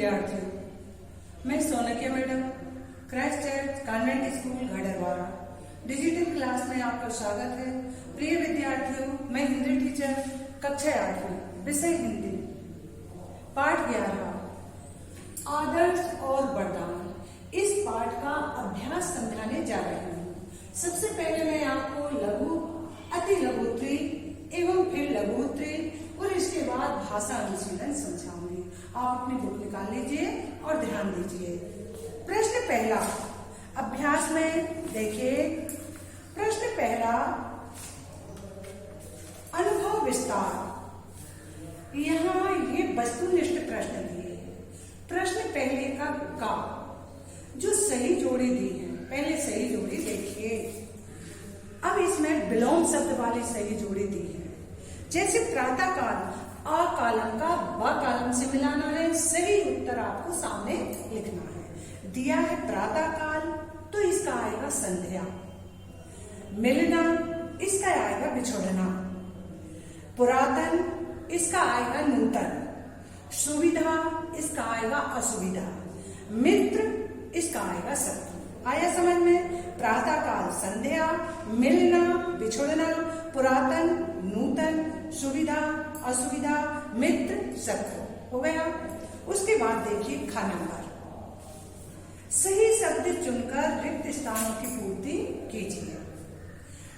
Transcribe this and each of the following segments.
विद्यार्थियों, मैं Sonkiya madam Christ Church convent school Gadarwara digital class में आपका स्वागत है। प्रिय विद्यार्थियों, मैं हिंदी टीचर कक्षा 8वीं विषय हिंदी पाठ 11 आदर्श और वरदान, इस पाठ का अभ्यास समझाने जा रही हूँ। सबसे पहले मैं आपको लघु, अति लघुत्री एवं फिर लघुत्री और इसके बाद भाषा अनुशीलन समझाऊंगी। आप अपनी बुक निकाल लीजिए और ध्यान दीजिए। प्रश्न पहला अभ्यास में देखिए। प्रश्न पहला अनुभव विस्तार। यहाँ ये वस्तुनिष्ठ प्रश्न दिए। प्रश्न पहले का जो सही जोड़ी दी है, पहले सही जोड़ी देखिए। अब इसमें विलोम शब्द वाली सही जोड़ी दी है। जैसे प्रातः काल, आ कालम का ब कालम से मिलाना है। सही उत्तर आपको सामने लिखना है। दिया है प्रातः काल, तो इसका आएगा संध्या। मिलना, इसका आएगा बिछोड़ना। पुरातन, इसका आएगा नूतन। सुविधा, इसका आएगा असुविधा। मित्र, इसका आएगा शत्रु। आया समझ में? प्रातः काल संध्या, मिलना बिछुड़ना, पुरातन नूतन, सुविधा असुविधा, मित्र शत्रु। हो गया। उसके बाद देखिए ख नंबर। सही शब्द चुनकर रिक्त स्थानों की पूर्ति कीजिए।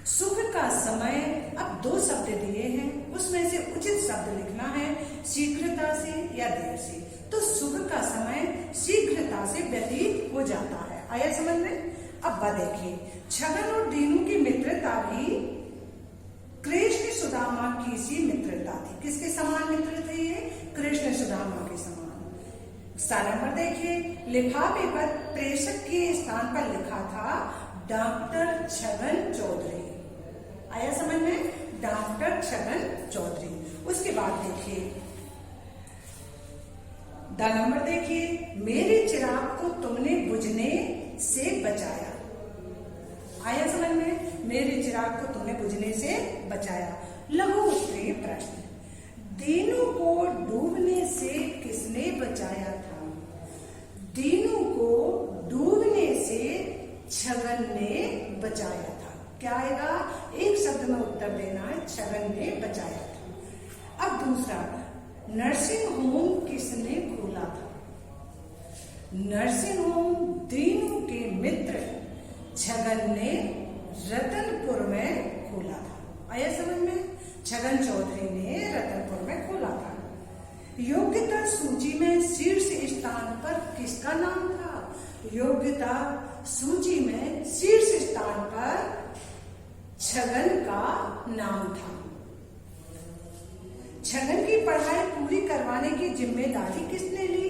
सुख का समय, अब 2 शब्द दिए हैं, उसमें से उचित शब्द लिखना है, शीघ्रता से या देर से। तो सुख का समय शीघ्रता से व्यतीत हो जाता है। आया समझ में? अब देखिए, छगन और दीनू की मित्रता भी कृष्ण सुदामा की सी मित्रता थी। किसके समान मित्र थे ये? कृष्ण सुदामा के समान। नंबर देखिए, लिफाफे पर प्रेषक के स्थान पर लिखा था डॉक्टर छगन चौधरी। आया समझ में? डॉक्टर छगन चौधरी। उसके बाद देखिए नंबर देखिए, मेरे चिराग को तुमने बुझने से बचाया। आया समझ में? मेरे चिराग को तुमने बुझने से बचाया। लघु उत्तरीय प्रश्न। दीनू को डूबने से किसने बचाया था? दीनू को डूबने से छगन ने बचाया था। क्या आएगा? एक शब्द में उत्तर देना है, छगन ने बचाया था। अब दूसरा, नर्सिंग होम किसने खोला था? नर्सिंग होम दीनू के मित्र छगन ने रतनपुर में खोला था। आया समझ में? छगन चौधरी ने रतनपुर में खोला था। योग्यता सूची में शीर्ष स्थान पर किसका नाम था? योग्यता सूची में शीर्ष स्थान पर छगन का नाम था। छगन की पढ़ाई पूरी करवाने की जिम्मेदारी किसने ली?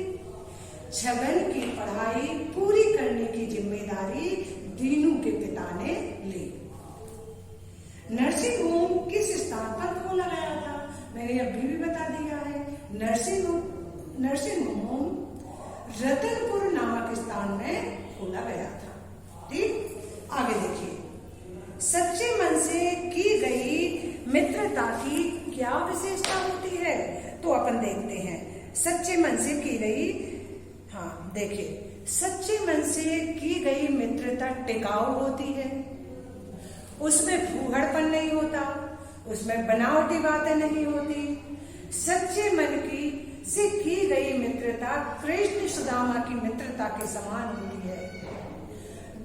छगन की पढ़ाई पूरी करने की जिम्मेदारी दीनू के पिता ने ली। नर्सिंग होम किस स्थान पर खोला गया था? मैंने अभी भी बता दिया है। नर्सिंग होम रतनपुर नामक स्थान में खोला गया था। ठीक, आगे देखिए। सच्चे मन से की गई मित्रता की क्या विशेषता होती है? तो अपन देखते हैं। सच्चे मन से की गई, हाँ देखिए, सच्चे मन से की गई मित्रता टिकाऊ होती है। उसमें फूहड़पन नहीं होता, उसमें बनावटी बातें नहीं होती। सच्चे मन से की गई मित्रता कृष्ण सुदामा की मित्रता के समान होती है,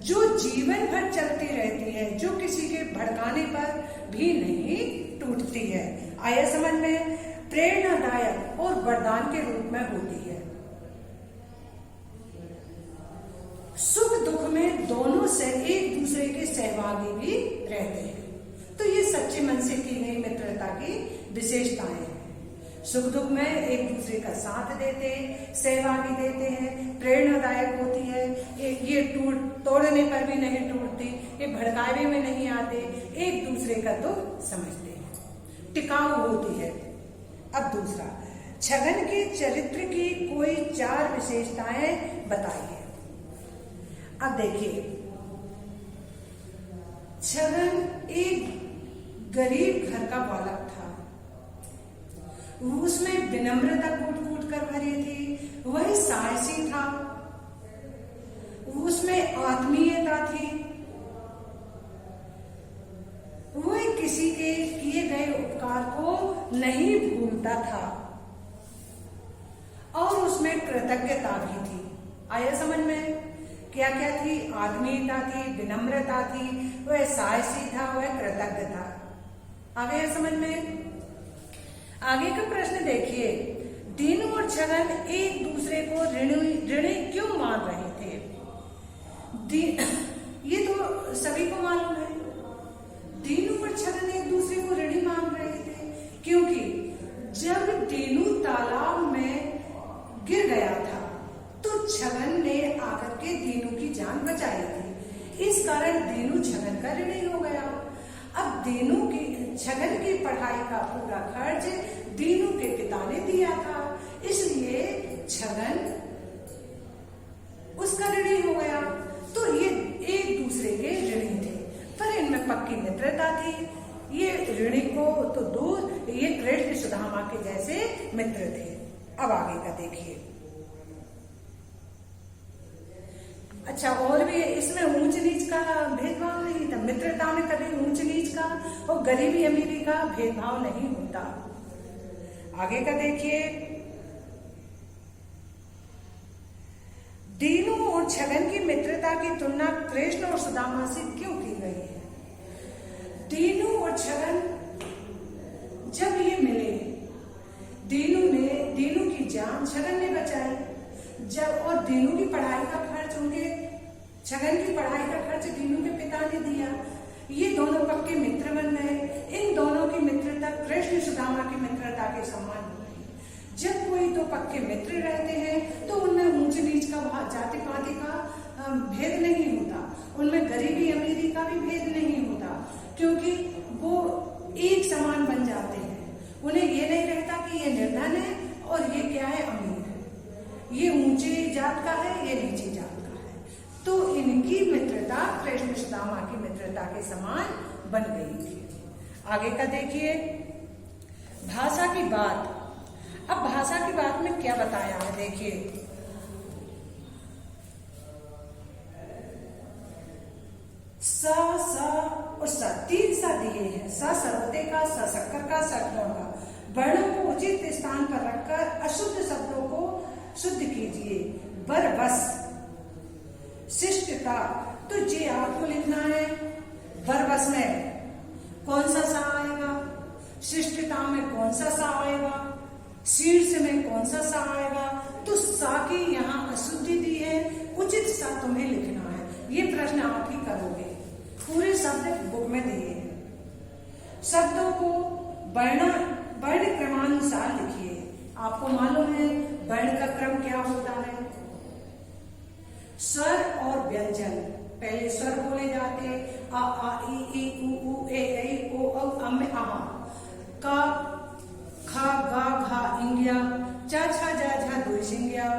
जो जीवन भर चलती रहती है, जो किसी के भड़काने पर भी नहीं टूटती है। आया समझ में? प्रेरणादायक और वरदान के रूप में होती है। सुख दुख में दोनों से एक दूसरे के सहभागी भी रहते हैं। तो ये सच्चे मन से की गई मित्रता की विशेषताएं हैं। सुख दुख में एक दूसरे का साथ देते, सहभागी देते हैं, प्रेरणादायक होती है। ये तोड़ने पर भी नहीं टूटती, ये भड़कावे में नहीं आते, एक दूसरे का दुख समझते हैं, टिकाऊ होती है। अब दूसरा, छगन के चरित्र की कोई 4 विशेषताएं बताइए। अब देखिए, छगन एक गरीब घर का बालक था। उसमें विनम्रता कूट कूट कर भरी थी, वह साहसी था, उसमें आत्मीयता थी, वह किसी के किए गए उपकार को नहीं भूलता था और उसमें कृतज्ञता भी थी। आया समझ में? क्या क्या थी? आत्मीयता थी, विनम्रता थी, वह साहसी था, वह कृतज्ञ था। आ गया समझ में? आगे का प्रश्न देखिए, दीनू और छगन एक दूसरे को ऋणी क्यों मान रहे थे? ये तो सभी को मालूम है, दीनू और छगन एक दूसरे को ऋणी मान रहे थे, क्योंकि जब दीनू तालाब में गिर गया था तो छगन ने आकर के दीनू की जान बचाई थी। इस कारण दीनू छगन का ऋणी हो गया। अब छगन की पढ़ाई का पूरा खर्च दीनू के पिता ने दिया था, इसलिए छगन उसका ऋणी हो गया। तो ये एक दूसरे के ऋणी थे, पर इनमें पक्की मित्रता थी। ये ऋणी को तो दूर, ये कृष्ण सुदामा के जैसे मित्र थे। अब आगे का देखिए। अच्छा, और भी इसमें ऊंच नीच का भेदभाव नहीं था। मित्रता में कभी ऊंच नीच का और गरीबी अमीरी का भेदभाव नहीं होता। आगे का देखिए, दीनू और छगन की मित्रता की तुलना कृष्ण और सुदामा से क्यों की गई है? दीनू और छगन जब ये मिले, दीनू की जान छगन ने बचाई, जब और दीनू की पढ़ाई का खर्च छगन की पढ़ाई का खर्च दीनू के पिता ने दिया। ये दोनों पक्के मित्र बन गए। इन दोनों की मित्रता कृष्ण सुदामा की मित्रता के समान हो गई। जब कोई दो पक्के मित्र रहते हैं तो उनमें ऊंच नीच का, जाति पाति का भेद नहीं होता, उनमें गरीबी अमीरी का भी भेद नहीं होता, क्योंकि वो एक समान बन जाते हैं। उन्हें ये नहीं रहता कि ये निर्धन है और ये क्या है, अमीर है, ये ऊंची जात का है, ये नीची जात का है। तो इनकी मित्रता कृष्ण सुदामा की मित्रता के समान बन गई थी। आगे का देखिए, भाषा की बात। अब भाषा की बात में क्या बताया है, देखिए। सा और सा, तीन सा दिए हैं। सा सर्वते का, सा शक्कर का, सा ठोर का। वर्णों को उचित स्थान पर रखकर अशुद्ध शब्दों को शुद्ध कीजिए। बरबस, शिष्टता, तो ये आपको लिखना है। बरबस में कौन सा सा आएगा, शिष्टता में कौन सा सा आएगा, शीर्ष में कौन सा सा आएगा। तो सा की यहाँ अशुद्धि दी है, उचित सा तुम्हें लिखना है। ये प्रश्न आप ही करोगे। पूरे शब्द बुक में दिए हैं। शब्दों को वर्ण क्रमानुसार लिखिए। आपको मालूम है वर्ण का क्रम क्या होता है। स्वर और व्यंजन, पहले स्वर बोले जाते हैं, आ आ ई उ ए ऐ ओ औ अम आहा। का खा गा घा इंगिया, चा छा जा झा दुई सिंगिया,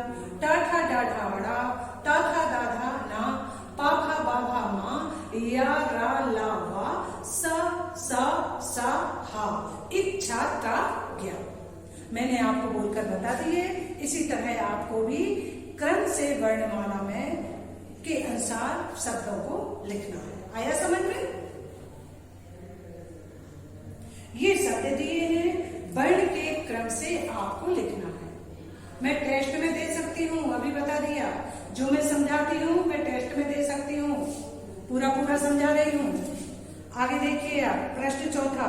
टा ठा डा ढा वड़ा, ता था दा धा ना, पा खा बा भा मा, या रा ला वा, सा हा, इच्छा ता ज्ञा। मैंने आपको बोलकर बता दिए। इसी तरह आपको भी क्रम से वर्णमाला में के अनुसार शब्दों को लिखना है। आया समझ में? ये शब्द दिए हैं, वर्ण के क्रम से आपको लिखना है। मैं टेस्ट में दे सकती हूँ, अभी बता दिया। जो मैं समझाती हूँ मैं टेस्ट में दे सकती हूँ, पूरा समझा रही हूँ। आगे देखिए आप, प्रश्न चौथा।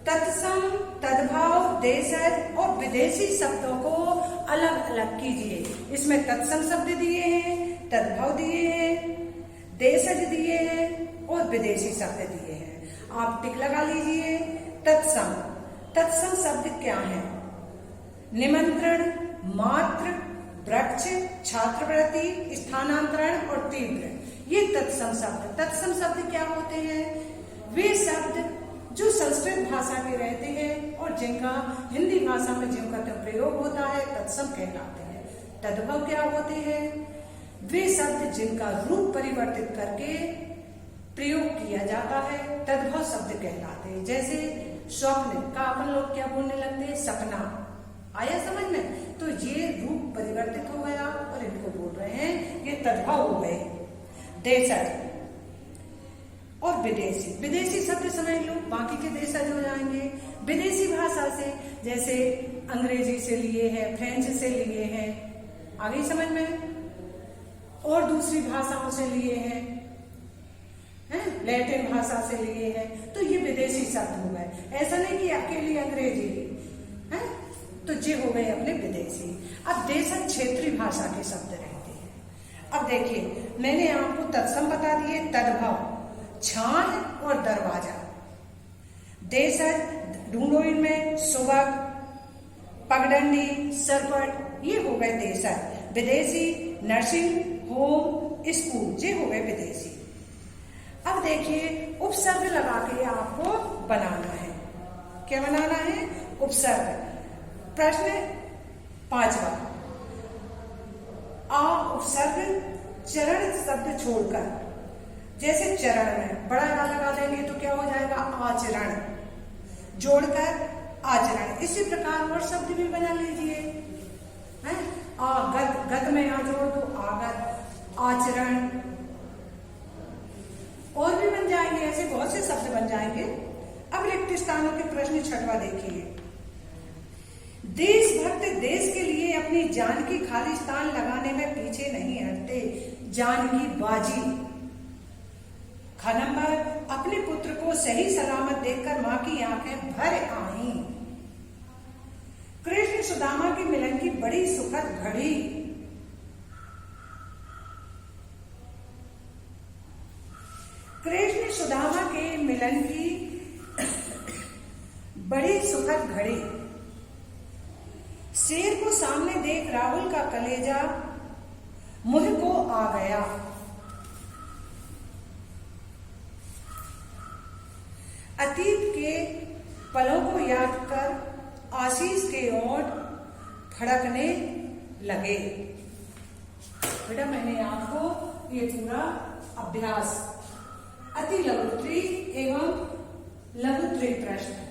तत्सम, तद्भाव, देशज और विदेशी शब्दों को अलग अलग कीजिए। इसमें तत्सम शब्द दिए हैं, तद्भाव दिए हैं, देशज दिए हैं और विदेशी शब्द दिए हैं। आप टिक लगा लीजिए। तत्सम शब्द क्या है? निमंत्रण, मात्र, वृक्ष, छात्रवृत्ति, स्थानांतरण और तीव्र, ये तत्सम शब्द क्या होते हैं? वे शब्द जो संस्कृत भाषा के रहते हैं और जिनका हिंदी भाषा में जिनका प्रयोग होता है तत्सम कहलाते हैं। तद्भव क्या होते हैं? वे शब्द जिनका रूप परिवर्तित करके प्रयोग किया जाता है तद्भव शब्द कहलाते हैं। जैसे स्वप्न का अपन लोग क्या बोलने लगते हैं? सपना। आया समझ में? तो ये रूप परिवर्तित हो गया और इनको बोल रहे हैं ये तद्भव हो गए। देशज और विदेशी, विदेशी शब्द समझ लो, बाकी के देशज हो जाएंगे। विदेशी भाषा से जैसे अंग्रेजी से लिए हैं, फ्रेंच से लिए हैं, आ गई समझ में, और दूसरी भाषाओं से लिए हैं, लैटिन भाषा से लिए हैं, तो ये विदेशी शब्द हो गए। ऐसा नहीं कि अकेली अंग्रेजी है, तो ये हो गए अपने विदेशी। अब देशज क्षेत्रीय भाषा के शब्द रहते हैं। अब देखिए मैंने आपको तत्सम बता दिए, तद्भव, छान और दरवाजा। देशज ढूंढो इनमें, सुबक, पगडंडी, सरपट, ये हो गए देशज। विदेशी नर्सिंग होम स्कूल, ये हो गए विदेशी। अब देखिए उपसर्ग लगा के आपको बनाना है। क्या बनाना है? उपसर्ग। प्रश्न 5वां, आ उपसर्ग चरण शब्द छोड़कर, जैसे चरण में बड़ा आ लगा देंगे तो क्या हो जाएगा? आचरण, जोड़कर आचरण। इसी प्रकार और शब्द भी बना लीजिए, है आगत, गत में आ जोड़ दो, आगत, आचरण, और भी बन जाएंगे, ऐसे बहुत से शब्द बन जाएंगे। अब रिक्त स्थानों के प्रश्न 6वां देखिए। देशभक्त देश के लिए अपनी जान की खाली स्थान लगाने में पीछे नहीं हटते, जान की बाजी। ख नंबर, अपने पुत्र को सही सलामत देखकर मां की आंखें भर आईं। कृष्ण सुदामा के मिलन की बड़ी सुखद घड़ी। कृष्ण सुदामा के मिलन की बड़ी सुखद घड़ी। शेर को सामने देख राहुल का कलेजा मुंह को आ गया। अतीत के पलों को याद कर आशीष के ओंठ फड़कने लगे। बेटा मैंने आपको ये पूरा अभ्यास अति लघुत्री एवं लघुत्री प्रश्न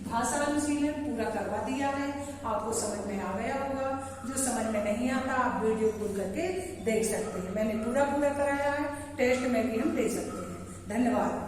भाषा अनुशीलन पूरा करवा दिया है। आपको समझ में आ गया होगा। जो समझ में नहीं आता आप वीडियो खोल करके देख सकते हैं। मैंने पूरा कराया है, टेस्ट में भी हम दे सकते हैं। धन्यवाद।